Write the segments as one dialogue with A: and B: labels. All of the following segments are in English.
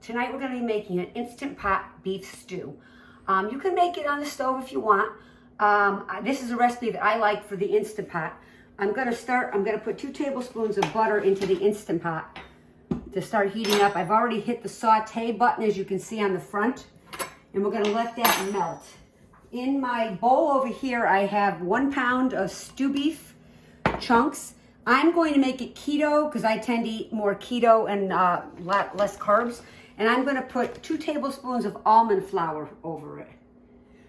A: Tonight we're going to be making an Instant Pot beef stew. You can make it on the stove if you want. This is a recipe that I like for the Instant Pot. I'm going to put 2 tablespoons of butter into the Instant Pot to start heating up. I've already hit the saute button, as you can see on the front, and we're going to let that melt. In my bowl over here, I have 1 pound of stew beef chunks. I'm going to make it keto because I tend to eat more keto and less carbs. And I'm going to put 2 tablespoons of almond flour over it.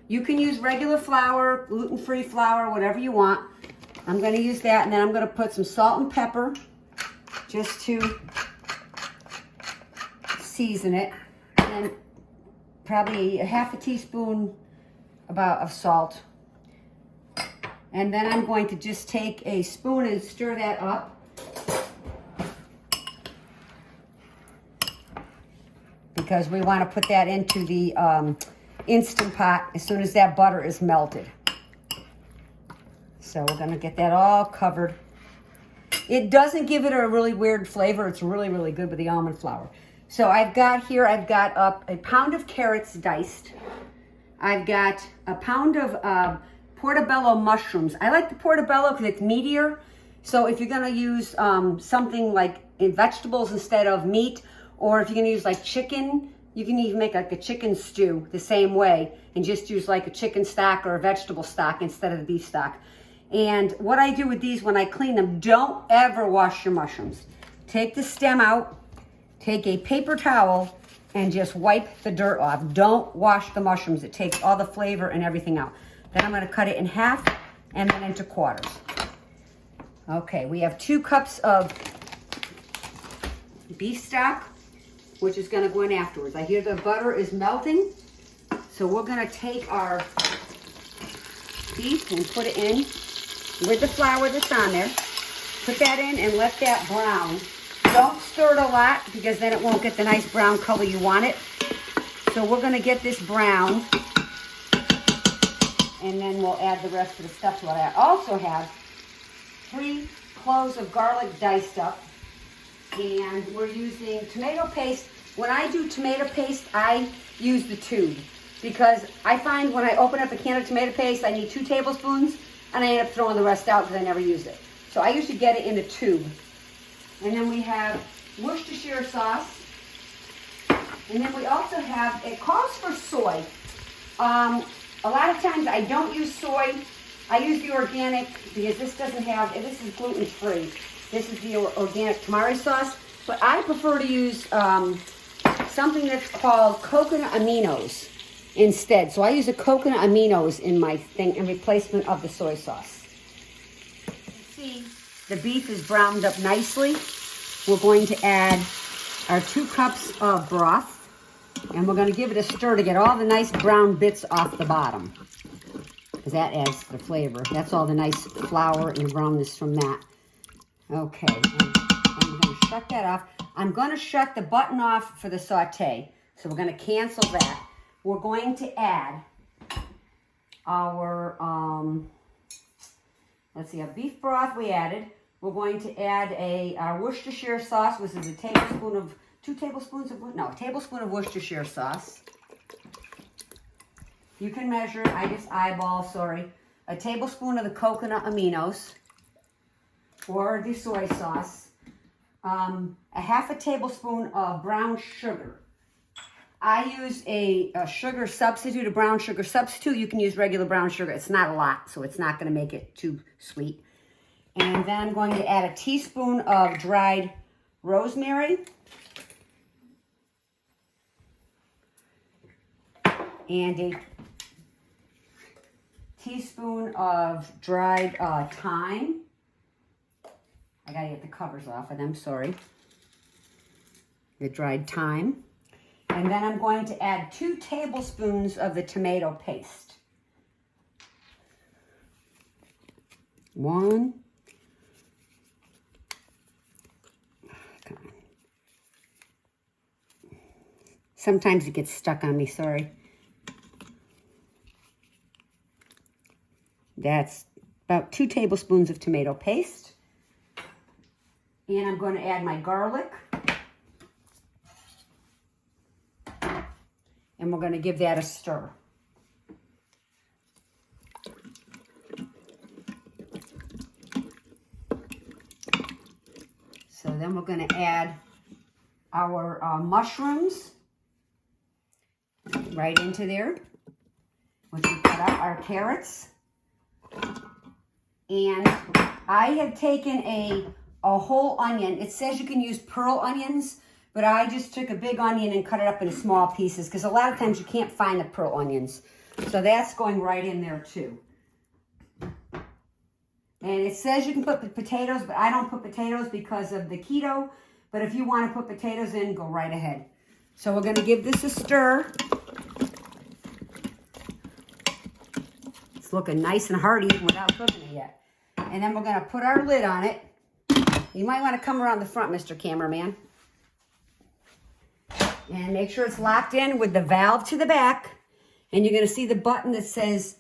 A: You can use regular flour, gluten-free flour, whatever you want. I'm going to use that, and then I'm going to put some salt and pepper just to season it. And then probably a half a teaspoon of salt. And then I'm going to just take a spoon and stir that up. Because we want to put that into the Instant Pot as soon as that butter is melted. So we're going to get that all covered. It doesn't give it a really weird flavor. It's really, really good with the almond flour. So I've got up a pound of carrots diced. I've got a pound of portobello mushrooms. I like the portobello because it's meatier. So if you're going to use something like in vegetables instead of meat, or if you're going to use like chicken, you can even make like a chicken stew the same way and just use like a chicken stock or a vegetable stock instead of the beef stock. And what I do with these when I clean them, don't ever wash your mushrooms. Take the stem out, take a paper towel, and just wipe the dirt off. Don't wash the mushrooms. It takes all the flavor and everything out. Then I'm going to cut it in half and then into quarters. Okay, we have 2 cups of beef stock, which is going to go in afterwards. I hear the butter is melting, so we're going to take our beef and put it in with the flour that's on there. Put that in and let that brown. Don't stir it a lot because then it won't get the nice brown color you want it. So we're going to get this brown, and then we'll add the rest of the stuff to it. I also have 3 cloves of garlic diced up. And we're using tomato paste. When I do tomato paste, I use the tube because I find when I open up a can of tomato paste, I need 2 tablespoons, and I end up throwing the rest out because I never use it. So I usually get it in a tube. And then we have Worcestershire sauce. And then we also have, it calls for soy. A lot of times I don't use soy. I use the organic because this is gluten-free. This is the organic tamari sauce, but I prefer to use something that's called coconut aminos instead. So I use the coconut aminos in my thing in replacement of the soy sauce. See, the beef is browned up nicely. We're going to add our 2 cups of broth, and we're going to give it a stir to get all the nice brown bits off the bottom, because that adds to the flavor. That's all the nice flour and brownness from that. Okay, I'm going to shut that off. I'm going to shut the button off for the saute, so we're going to cancel that. We're going to add our, let's see, our beef broth we added. We're going to add our Worcestershire sauce, which is a tablespoon of, 2 tablespoons of, no, a tablespoon of Worcestershire sauce. You can measure, I just eyeball, sorry. A tablespoon of the coconut aminos, or the soy sauce, a half a tablespoon of brown sugar. I use a sugar substitute, a brown sugar substitute. You can use regular brown sugar. It's not a lot, so it's not going to make it too sweet. And then I'm going to add a teaspoon of dried rosemary. And a teaspoon of dried thyme. I gotta get the covers off of them, sorry. The dried thyme. And then I'm going to add 2 tablespoons of the tomato paste. 1. Come on. Sometimes it gets stuck on me, sorry. That's about 2 tablespoons of tomato paste. And I'm going to add my garlic. And we're going to give that a stir. So then we're going to add our mushrooms right into there, which we cut up, our carrots. And I have taken a whole onion. It says you can use pearl onions, but I just took a big onion and cut it up into small pieces because a lot of times you can't find the pearl onions. So that's going right in there too. And it says you can put potatoes, but I don't put potatoes because of the keto. But if you want to put potatoes in, go right ahead. So we're going to give this a stir. It's looking nice and hearty without cooking it yet. And then we're going to put our lid on it. You might want to come around the front, Mr. Cameraman. And make sure it's locked in with the valve to the back. And you're going to see the button that says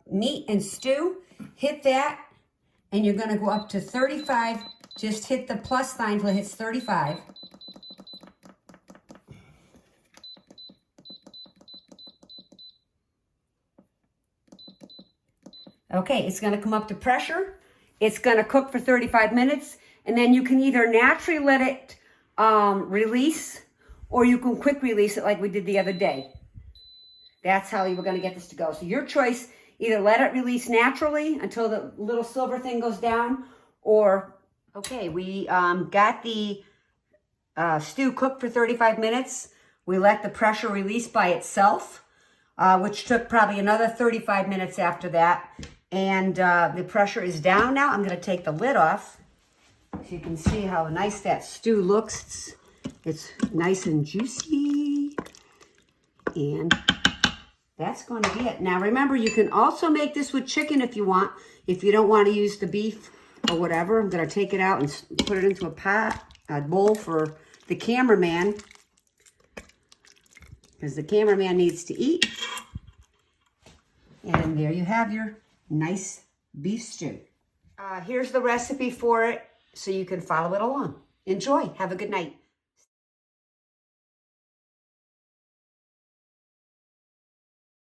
A: meat and stew. Hit that. And you're going to go up to 35. Just hit the plus sign until it hits 35. Okay, it's going to come up to pressure. It's going to cook for 35 minutes. And then you can either naturally let it release, or you can quick release it like we did the other day. That's how you were going to get this to go. So your choice, either let it release naturally until the little silver thing goes down, or, okay, we got the stew cooked for 35 minutes. We let the pressure release by itself, which took probably another 35 minutes after that. And the pressure is down now. I'm going to take the lid off so you can see how nice that stew looks. It's nice and juicy. And that's going to be it. Now, remember, you can also make this with chicken if you want. If you don't want to use the beef or whatever, I'm going to take it out and put it into a pot, a bowl for the cameraman, because the cameraman needs to eat. And there you have your nice beef stew. Here's the recipe for it so you can follow it along. Enjoy. Have a good night.